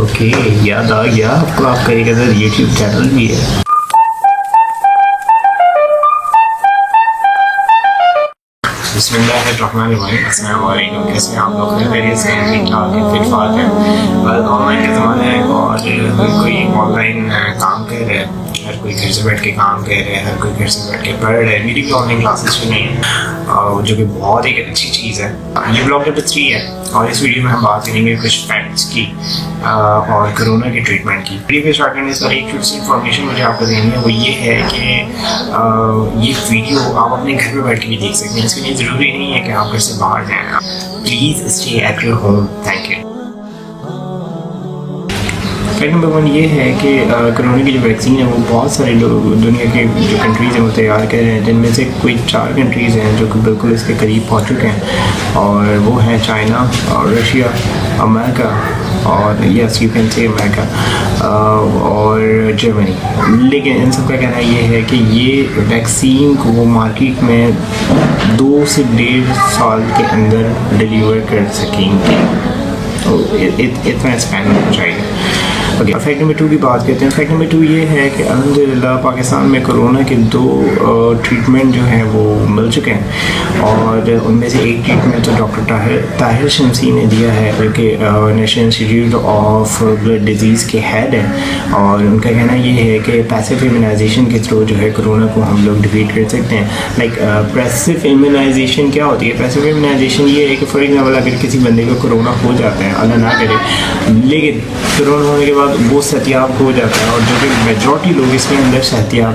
Okay, یاد آ گیا آپ کو، آپ کا ایک ادھر یوٹیوب چینل بھی ہے. بسم اللہ الرحمن الرحیم. السلام علیکم، کیسے ہیں آپ لوگ؟ خیریت سے ہیں؟ ٹھیک ٹھاک ہیں؟ فٹ فاٹ ہیں؟ آن لائن کا زمانہ ہے اور ہر کوئی آن لائن کام کر رہا ہے، ہر کوئی گھر سے بیٹھ کے کام کر رہا ہے، ہر کوئی گھر سے بیٹھ کے پڑھ رہا ہے. میری بھی آن لائن کلاسز چل رہی ہیں جو کہ بہت ایک اچھی چیز ہے. یہ بلاگ نمبر 3 ہے اور اس ویڈیو میں ہم بات کریں گے کچھ فیکٹس کی اور کرونا کے ٹریٹمنٹ کی. ویڈیو پہ اسٹارٹ کرنے سے پہلے ایک چھوٹی سی انفارمیشن مجھے آپ کو دینی ہے، وہ یہ ہے کہ یہ ویڈیو آپ اپنے گھر میں بیٹھ کے بھی دیکھ سکتے ہیں. اس کے لیے ضروری نہیں ہے کہ آپ گھر سے باہر جائیں. Please stay at your home. Thank you. Fact number 1 یہ ہے کہ کرونا کی جو ویکسین ہے وہ بہت سارے لوگ دنیا کے جو کنٹریز ہیں وہ تیار کر رہے ہیں، جن میں سے کوئی 4 کنٹریز ہیں جو کہ بالکل اس کے قریب پہنچ چکے ہیں، اور وہ ہیں چائنا اور رشیا، امریکہ اور یس یو کین سے امریکہ اور جرمنی. لیکن ان سب کا کہنا یہ ہے کہ یہ ویکسین کو وہ مارکیٹ میں 2 سے 1.5 سال کے اندر ڈیلیور کر سکیں گے. تو اتنا اسپین ہونا چاہیے. اوکے، فیکٹ نمبر 2 کی بات کرتے ہیں. فیکٹ نمبر 2 یہ ہے کہ الحمدللہ پاکستان میں کرونا کے 2 ٹریٹمنٹ جو ہیں وہ مل چکے ہیں، اور ان میں سے ایک ٹریٹمنٹ تو ڈاکٹر طاہر شمسی نے دیا ہے جو کہ National Institute of Blood Diseases کے ہیڈ ہیں، اور ان کا کہنا یہ ہے کہ پیسو امیونائزیشن کے تھرو جو ہے کرونا کو ہم لوگ ڈیفیٹ کر سکتے ہیں. لائک پیسو امیونائزیشن کیا ہوتی ہے؟ پیسو امیونائزیشن یہ ہے کہ فار ایگزامپل اگر کسی بندے کو کرونا ہو جاتا ہے، اللہ نہ کرے، لیکن کرونا ہونے کے بعد وہ صحتیاب ہو جاتا ہے، اور جو کہ میجورٹی لوگ اس کے اندر صحتیاب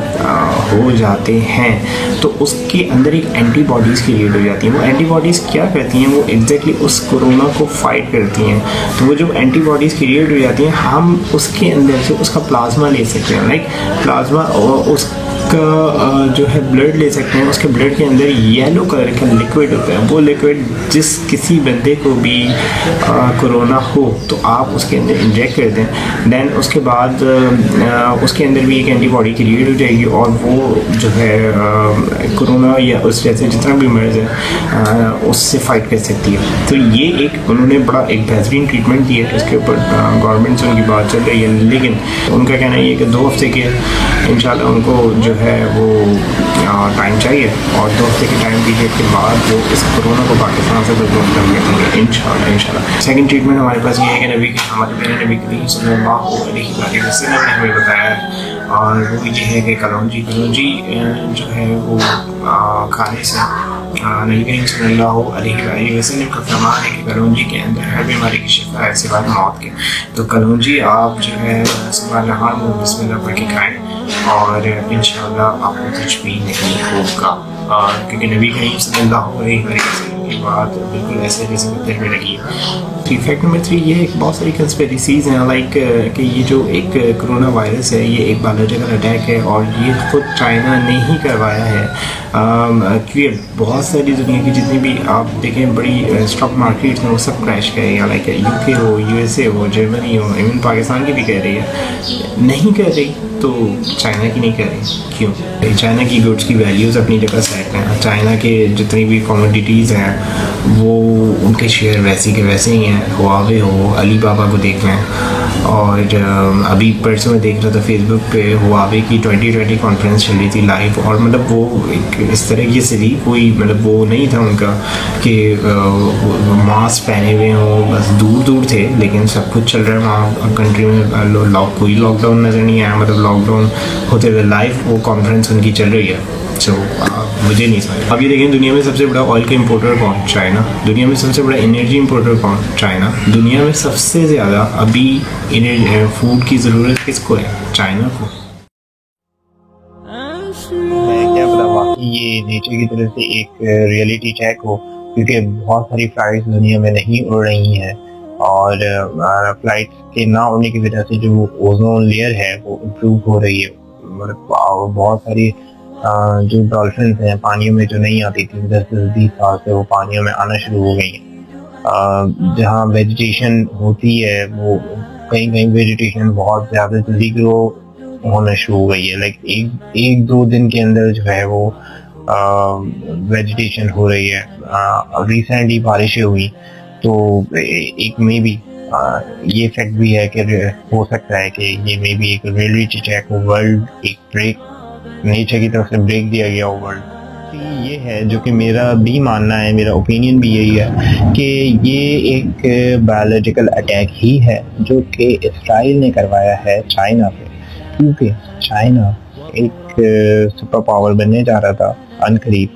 ہو جاتے ہیں، تو اس کے اندر ایک اینٹی باڈیز کریٹ ہو جاتی ہیں. وہ اینٹی باڈیز کیا کرتی ہیں؟ وہ ایگزیکٹلی اس کرونا کو فائٹ کرتی ہیں. تو وہ جب اینٹی باڈیز کریٹ ہو جاتی ہیں، ہم اس کے اندر سے اس کا پلازما لے سکتے ہیں. لائک پلازما اس کا جو ہے بلڈ لے سکتے ہیں. اس کے بلڈ کے اندر یلو کلر کا لکوڈ ہوتا ہے. وہ لکوڈ جس کسی بندے کو بھی کرونا ہو تو آپ اس کے اندر انجیکٹ کر دیں، دین اس کے بعد اس کے اندر بھی ایک اینٹی باڈی کریٹ ہو جائے گی، اور وہ جو ہے کرونا یا اس جیسے جتنا بھی مرض ہے اس سے فائٹ کر سکتی ہے. تو یہ ایک انہوں نے بڑا ایک بہترین ٹریٹمنٹ دیا ہے. اس کے اوپر گورنمنٹ سے ان کی بات چل رہی ہے، لیکن ان کا کہنا یہ ہے کہ 2 ہفتے کے انشاءاللہ ان کو جو ہے وہ ٹائم چاہیے، اور 2 ہفتے کے ٹائم پیریڈ کے بعد وہ اس کرونا کو پاکستان سے دور کر گے انشاءاللہ. سیکنڈ ٹریٹمنٹ ہمارے پاس یہ ہے کہ ہمارے پیارے نبی کریم صلی اللہ علیہ وسلم نے ہمیں بتایا ہے، اور وہ یہ ہے کہ کلونجی جو ہے وہ کھانے سے نبی کریم صلی اللہ علیہ وسلم کا فرمان ہے کہ کلونجی کے اندر ہر بیماری کی شفا ہے سوائے موت کے. تو کلونجی آپ جو ہے صبح نہار منہ بسم اللہ پڑھ کے کھائیں، اور انشاءاللہ آپ کو کچھ بھی نہیں ہوگا، کیونکہ نبی کریم صلی اللہ علیہ وسلم کی بات بالکل ایسے جیسے دل میں لگی ہے. فیکٹ نمبر 3 یہ ہے کہ بہت ساری کنسپیریسیز ہیں، لائک کہ یہ جو ایک کرونا وائرس ہے یہ ایک بایولوجیکل اٹیک ہے، اور یہ خود چائنا نے ہی کروایا ہے. کیونکہ بہت ساری دنیا کی جتنی بھی آپ دیکھیں بڑی اسٹاک مارکیٹس ہیں وہ سب کریش کر رہی ہیں، لائک یو کے ہو، یو ایس اے ہو، جرمنی ہو، ایون پاکستان کی بھی کہہ رہی ہے. نہیں کر رہی تو چائنا کی نہیں کر رہی. کیوں؟ چائنا کی گڈس کی ویلیوز اپنی جگہ سیٹ ہیں. چائنا کے جتنی بھی کموڈیٹیز ہیں وہ ان کے شیئر ویسے کے ویسے ہی ہیں. ہواوے ہو، علی بابا کو دیکھ لیں، اور ابھی پرسوں میں دیکھ رہا تھا فیس بک پہ ہواوے کی 2020 کانفرنس چل رہی تھی لائیو، اور مطلب وہ ایک اس طرح کی سے کوئی مطلب وہ نہیں تھا ان کا کہ ماسک پہنے ہوئے ہوں، بس دور دور تھے، لیکن سب کچھ چل رہا ہے وہاں کنٹری میں. کوئی لاک ڈاؤن نظر نہیں آیا، مطلب لاک ڈاؤن ہوتے ہوئے لائیو وہ کانفرنس ان کی چل رہی ہے. سو مجھے نہیں سمجھ. اب یہ دیکھیں دنیا میں سب سے بڑا آئل کا امپورٹر کون؟ چائنا. دنیا میں سب سے بڑا انرجی امپورٹر کون؟ چائنا. دنیا میں سب سے زیادہ ابھی فوڈ کی ضرورت کس کو ہے؟ چائنا کو. کیا پتا واقعی یہ نیچر کی طرف سے ایک ریئلٹی چیک ہو، کیونکہ بہت ساری فلائٹس دنیا میں نہیں اڑ رہی ہیں، اور فلائٹ کے نہ اڑنے کی وجہ سے جو اوزون لیئر ہے وہ امپروو ہو رہی ہے. مطلب بہت ساری جو ڈالفنس ہیں پانیوں میں جو نہیں آتی تھی 10-20 سال سے وہ پانیوں میں آنا شروع ہو گئی ہیں. جہاں ویجیٹیشن ہوتی ہے وہ کہیں کہیں ویجیٹیشن بہت زیادہ جلدی گرو ہونا شروع ہو گئی ہے. لائک 1-2 دن کے اندر جو ہے وہ ویجیٹیشن ہو رہی ہے. ریسنٹلی بارشیں ہوئی تو ایک میں بھی یہ فیکٹ بھی ہے کہ ہو سکتا ہے کہ یہ میں بھی ایک ریئلٹی چیک ہو، ورلڈ ایک بریک نیچر کی طرف سے بریک دیا گیا ہو ورلڈ. یہ ہے جو کہ میرا بھی ماننا ہے، میرا اوپینین بھی یہی ہے کہ یہ ایک بایولوجیکل اٹیک ہی ہے جو کہ اسرائیل نے کروایا ہے چائنا پہ، کیونکہ چائنا ایک سپر پاور بننے جا رہا تھا ان قریب.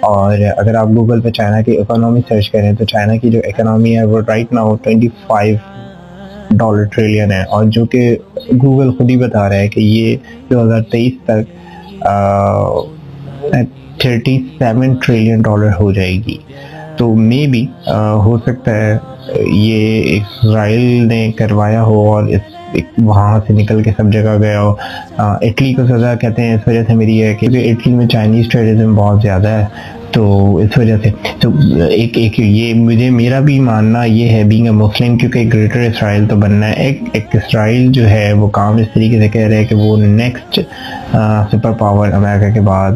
اور اگر آپ گوگل پہ چائنا کی اکانومی سرچ کریں تو چائنا کی جو اکانومی ہے وہ رائٹ ناؤ $25 ٹریلین ہے، اور جو کہ گوگل خود ہی بتا رہا ہے کہ یہ 2023 تک $37 ٹریلین ہو جائے گی. تو مے بھی ہو سکتا ہے یہ اسرائیل نے کروایا ہو اور وہاں سے نکل کے سب جگہ گیا ہو. اٹلی کو سزا کہتے ہیں اس وجہ سے میری ہے کہ اٹلی میں چائنیز ٹیررزم بہت زیادہ ہے، تو اس وجہ سے تو ایک یہ مجھے میرا بھی ماننا یہ ہے بینگ اے مسلم، کیونکہ گریٹر اسرائیل تو بننا ہے. ایک اسرائیل جو ہے وہ کام اس طریقے سے کہہ رہے ہیں کہ وہ نیکسٹ سپر پاور امریکہ کے بعد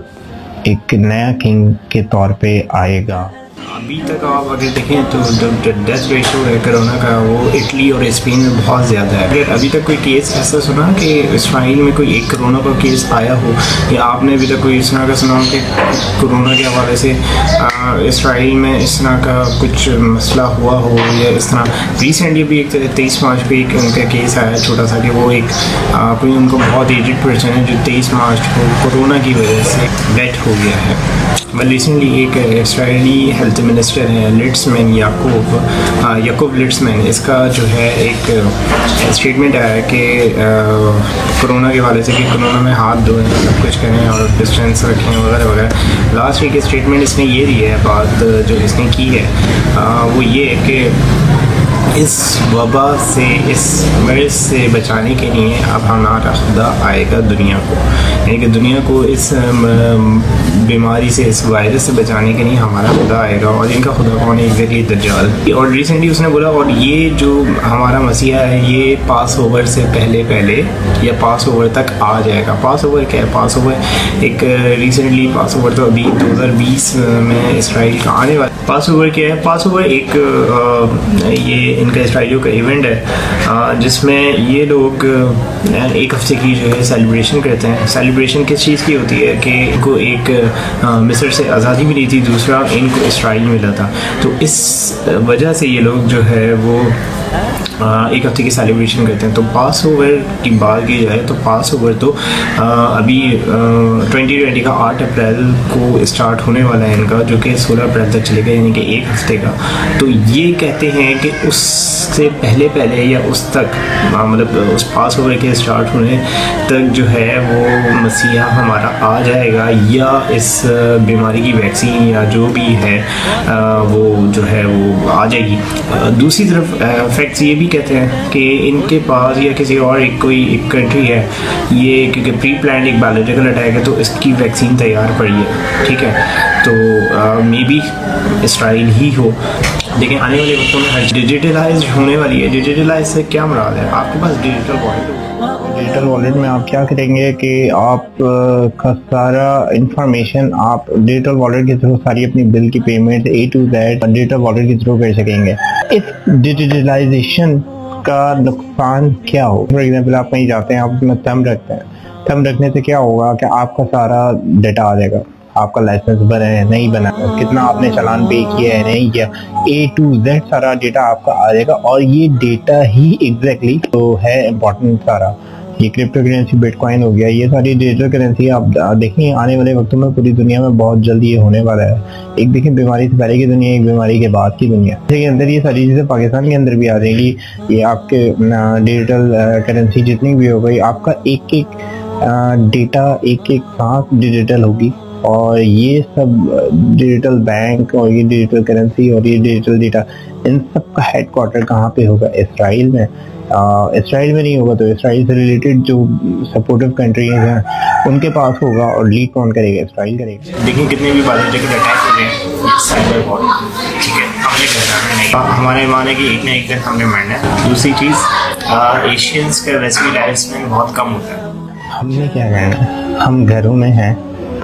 ایک نیا کنگ کے طور پہ آئے گا. ابھی تک آپ اگر دیکھیں تو جو ڈیتھ ریشو ہے کرونا کا وہ اٹلی اور اسپین میں بہت زیادہ ہے. اگر ابھی تک کوئی کیس ایسا سنا کہ اسرائیل میں کوئی ایک کرونا کا کیس آیا ہو، یا آپ نے ابھی تک کوئی اس طرح کا سنا ہو کہ کرونا کے حوالے سے اسرائیل میں اس طرح کا کچھ مسئلہ ہوا ہو، یا اس طرح ریسنٹلی بھی ایک 23 مارچ پہ ایک ان کا کیس آیا چھوٹا سا کہ وہ ایک کوئی ان کو بہت ایجڈ پرسن ہے جو 23 مارچ کو کرونا کی وجہ سے ڈیتھ ہو گیا ہے. ریسنٹلی ایک اسرائیلی ہیلتھ منسٹر ہے لٹزمین، یعقوب لٹزمین، اس کا جو ہے ایک اسٹیٹمنٹ آیا ہے کہ کرونا کے حوالے سے کہ کرونا میں ہاتھ دھوئیں، سب کچھ کریں اور ڈسٹینس رکھیں وغیرہ وغیرہ. لاسٹ ویک اسٹیٹمنٹ اس نے یہ دی ہے، بات جو اس نے کی ہے وہ یہ ہے کہ اس وبا سے، اس مرض سے بچانے کے لیے اب ہمارا خدا آئے گا دنیا کو، یعنی کہ دنیا کو اس بیماری سے، اس وائرس سے بچانے کے لیے ہمارا خدا آئے گا. اور ان کا خدا کون ہے؟ ایگزیکٹلی دجال. اور ریسنٹلی اس نے بولا، اور یہ جو ہمارا مسیحا ہے یہ پاس اوور سے پہلے یا پاس اوور تک آ جائے گا. پاس اوور کیا ہے؟ پاس اوور ایک ریسنٹلی پاس اوور تو ابھی 2020 میں اسرائیل کا آنے والا. پاس اوور کیا ہے؟ پاس اوور ایک یہ ان کا اسرائیلیوں کا ایونٹ ہے جس میں یہ لوگ ایک ہفتے کی جو ہے سیلیبریشن کرتے ہیں. سیلیبریشن کس چیز کی ہوتی ہے کہ ان کو ایک مصر سے آزادی ملی تھی، دوسرا ان کو اسرائیل ملا تھا. تو اس وجہ سے یہ لوگ جو ہے وہ ایک ہفتے کی سیلیبریشن کرتے ہیں. تو پاس اوور کی بات کی جائے تو پاس اوور تو ابھی 2020 کا 8 اپریل کو اسٹارٹ ہونے والا ہے ان کا، جو کہ 16 اپریل تک چلے گا، یعنی کہ ایک ہفتے کا. تو یہ کہتے ہیں کہ اس سے پہلے یا اس تک مطلب اس پاس اوور کے اسٹارٹ ہونے تک جو ہے وہ مسیحا ہمارا آ جائے گا، یا اس بیماری کی ویکسین یا جو بھی ہے وہ جو ہے وہ آ جائے گی. دوسری طرف فیکٹس یہ بھی کہتے ہیں کہ ان کے پاس یا کسی اور کوئی ایک کنٹری ہے، یہ کیونکہ پری پلانڈ ایک بایولوجیکل اٹیک ہے تو اس کی ویکسین تیار پڑی ہے، ٹھیک ہے. تو مے بی اسرائیل ہی ہو. لیکن آنے والے وقتوں میں ڈیجیٹلائز ہونے والی ہے. ڈیجیٹلائز سے کیا مراد ہے؟ آپ کے پاس ڈیجیٹل والیٹ میں آپ کیا کریں گے کہ آپ کا سارا انفارمیشن آپ ڈیجیٹل والیٹ کے تھرو ساری اپنی بل کی payment A to Z digital wallet کے تھرو کر سکیں گے. اس ڈیجیٹلائزیشن کا نقصان کیا ہو؟ فار ایگزامپل آپ کہیں جاتے ہیں، آپ اس میں تھم رکھتے ہیں. تھم رکھنے سے کیا ہوگا کہ آپ کا سارا ڈیٹا آ جائے گا، آپ کا لائسنس بنا ہے نہیں بنا، کتنا آپ نے چالان پے کیا ہے نہیں کیا، A to Z سارا ڈیٹا آپ کا آ جائے گا. اور یہ ڈیٹا ہی ایگزیکٹلی تو ہے امپورٹنٹ سارا. یہ کرپٹو کرنسی بٹ کوائن ہو گیا، یہ ساری ڈیجیٹل کرنسی آپ دیکھیں آنے والے وقتوں میں پوری دنیا میں بہت جلد یہ ہونے والا ہے. ایک دیکھیں بیماری سے پہلے کی دنیا، ایک بیماری کے بعد کی دنیا کے اندر یہ ساری چیزیں پاکستان کے اندر بھی آ جائیں گی. یہ آپ کے ڈیجیٹل کرنسی جتنی بھی ہو گئی، آپ کا ایک ڈیٹا ایک سانس ڈیجیٹل ہوگی. اور یہ سب ڈیجیٹل بینک اور یہ ڈیجیٹل کرنسی اور یہ ڈیجیٹل ڈیٹا، ان سب کا ہیڈ کوارٹر کہاں پہ ہوگا؟ اسرائیل میں. اسرائیل میں نہیں ہوگا تو اسرائیل سے ریلیٹڈ جو سپورٹو کنٹریز ہیں ان کے پاس ہوگا، اور لیڈ کون کرے گا؟ اسرائیل کرے گا. دیکھیں کتنے بھی بایولوجیکل اٹیک ہوتے ہیں، سائبر وار، ٹھیک ہے، ہم نے کرنا نہیں، ہمارا ایمان ہے کہ ایک نہ ایک دن ہم نے مرنا ہے. دوسری چیز ایشینس کا ویسے بھی لائف اسپین بہت کم ہوتا ہے. ہم نے کیا کرنا ہے؟ ہم گھروں میں ہیں،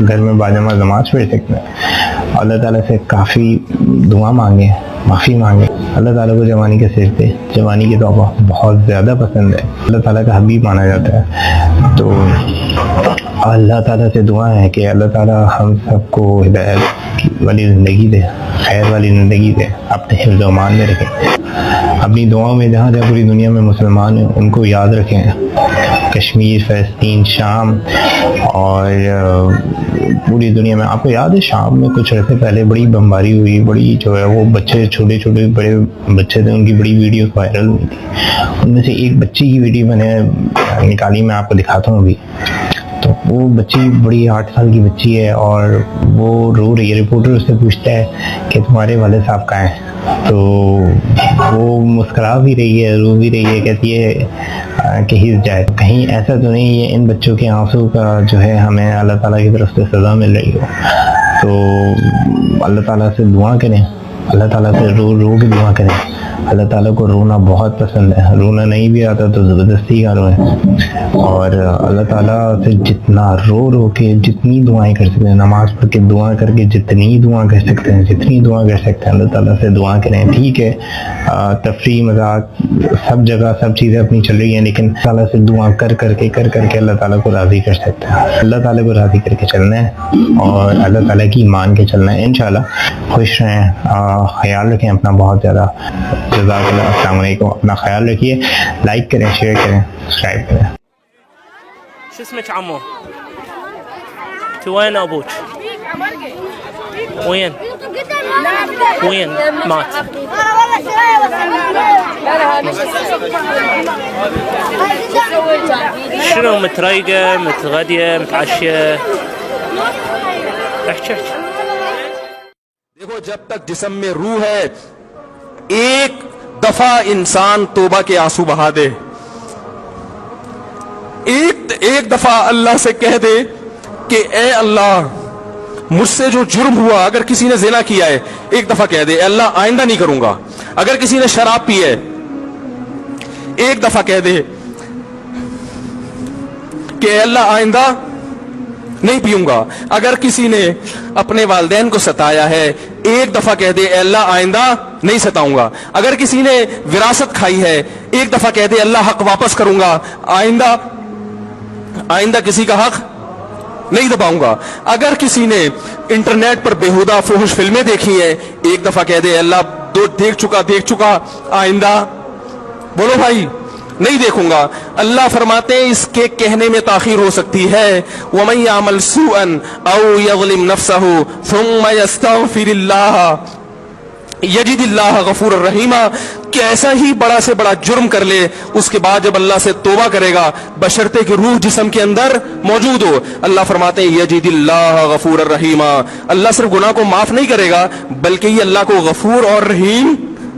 گھر میں باجماعت نماز پڑھ سکتے ہیں، اللہ تعالیٰ سے کافی دعا مانگیں، معافی مانگیں. اللہ تعالیٰ کو جوانی کے صرف جوانی کی توبہ بہت زیادہ پسند ہے، اللہ تعالیٰ کا حبیب مانا جاتا ہے۔ تو اللہ تعالیٰ سے دعا ہے کہ اللہ تعالیٰ ہم سب کو ہدایت والی زندگی دے، خیر والی زندگی دے، اپنے حفظ و امان میں رکھیں، اپنی دعاؤں میں جہاں جہاں پوری دنیا میں مسلمان ہیں ان کو یاد رکھیں، کشمیر، فلسطین، شام اور پوری دنیا میں۔ آپ کو یاد ہے شام میں کچھ عرصے پہلے بڑی بمباری ہوئی، بڑی جو ہے وہ بچے چھوٹے چھوٹے بڑے بچے تھے، ان کی بڑی ویڈیوز وائرل ہوئی تھی۔ ان میں سے ایک بچی کی ویڈیو میں نے نکالی، میں آپ کو دکھاتا ہوں ابھی۔ تو وہ بچی بڑی 8 سال کی بچی ہے اور وہ رو رہی ہے، رپورٹر اس سے پوچھتا ہے کہ تمہارے والد صاحب کہاں ہیں؟ تو وہ مسکرا بھی رہی ہے، رو بھی رہی ہے، کہتی ہے کہ ہی جائے کہیں ایسا تو نہیں ہے ان بچوں کے آنسو کا جو ہے ہمیں اللہ تعالیٰ کی طرف سے سزا مل رہی ہو۔ تو اللہ تعالیٰ سے دعا کریں، اللہ تعالیٰ سے رو رو کے دعا کریں۔ اللہ تعالیٰ کو رونا بہت پسند ہے، رونا نہیں بھی آتا تو زبردستی کا روئیں، اور اللہ تعالیٰ سے جتنا رو رو کے جتنی دعائیں کر سکتے ہیں، نماز پڑھ کے دعا کر کے جتنی دعا کر سکتے ہیں، جتنی دعا کر سکتے ہیں اللہ تعالیٰ سے دعا کریں۔ ٹھیک ہے تفریح مذاق سب جگہ سب چیزیں اپنی چل رہی ہیں، لیکن اللہ تعالیٰ سے دعا کر کر کے اللہ تعالیٰ کو راضی کر سکتے ہیں۔ اللہ تعالیٰ کو راضی کر کے چلنا ہے اور اللہ تعالیٰ کی مان کے چلنا ہے، انشاءاللہ خوش رہیں، خیال رکھیں اپنا بہت زیادہ۔ جزاک اللہ، السلام علیکم، اپنا خیال رکھیے، لائک کریں، شیئر کریں، سبسکرائب کریں۔ شو اسمك عمو؟ انت وين ابوك؟ وين؟ وين مات؟ شنو متريقة متغدية متعشية؟ احكي دیکھو جب تک جسم میں روح ہے ایک دفعہ انسان توبہ کے آنسو بہا دے، ایک دفعہ اللہ سے کہہ دے کہ اے اللہ مجھ سے جو جرم ہوا، اگر کسی نے زنا کیا ہے ایک دفعہ کہہ دے اے اللہ آئندہ نہیں کروں گا، اگر کسی نے شراب پی ہے ایک دفعہ کہہ دے کہ اے اللہ آئندہ نہیں پیوں گا، اگر کسی نے اپنے والدین کو ستایا ہے ایک دفعہ کہہ دے اے اللہ آئندہ نہیں ستاؤں گا، اگر کسی نے وراثت کھائی ہے ایک دفعہ کہہ دے اللہ حق واپس کروں گا، آئندہ کسی کا حق نہیں دباؤں گا، اگر کسی نے انٹرنیٹ پر بیہودہ فحش فلمیں دیکھی ہیں ایک دفعہ کہہ دے اللہ دیکھ چکا آئندہ بولو بھائی نہیں دیکھوں گا۔ اللہ فرماتے ہیں اس کے کہنے میں تاخیر ہو سکتی ہے، وَمَن يَعْمَلْ سُوءًا أَوْ يَظْلِمْ نَفْسَهُ ثُمَّ يَسْتَغْفِرِ اللَّهَ یجد اللہ غفور الرحیم، کہ ایسا ہی بڑا سے بڑا جرم کر لے اس کے بعد جب اللہ سے توبہ کرے گا بشرطے کہ روح جسم کے اندر موجود ہو، اللہ فرماتے ہیں یجد اللہ غفور الرحیم، اللہ صرف گناہ کو معاف نہیں کرے گا بلکہ یہ اللہ کو غفور اور رحیم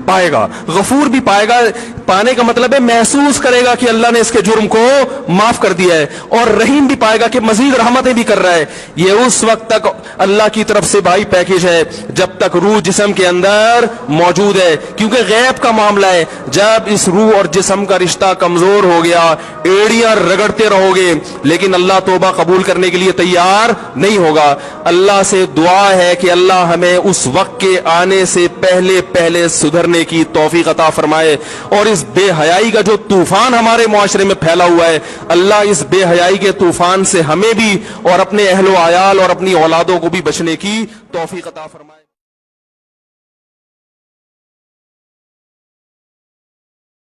پائے گا۔ غفور بھی پائے گا، پانے کا مطلب ہے محسوس کرے گا کہ اللہ نے اس کے جرم کو معاف کر دیا ہے، اور رحیم بھی پائے گا کہ مزید رحمتیں بھی کر رہا ہے۔ یہ اس وقت تک اللہ کی طرف سے بھائی پیکیج ہے جب تک روح جسم کے اندر موجود ہے، کیونکہ غیب کا معاملہ ہے۔ جب اس روح اور جسم کا رشتہ کمزور ہو گیا ایڑیاں رگڑتے رہو گے لیکن اللہ توبہ قبول کرنے کے لیے تیار نہیں ہوگا۔ اللہ سے دعا ہے کہ اللہ ہمیں اس وقت کے آنے سے پہلے سدھرنے کی توفیق عطا فرمائے، اور اس بے حیائی کا جو طوفان ہمارے معاشرے میں پھیلا ہوا ہے اللہ اس بے حیائی کے طوفان سے ہمیں بھی اور اپنے اہل و عیال اور اپنی اولادوں کو بھی بچنے کی توفیق عطا فرمائے۔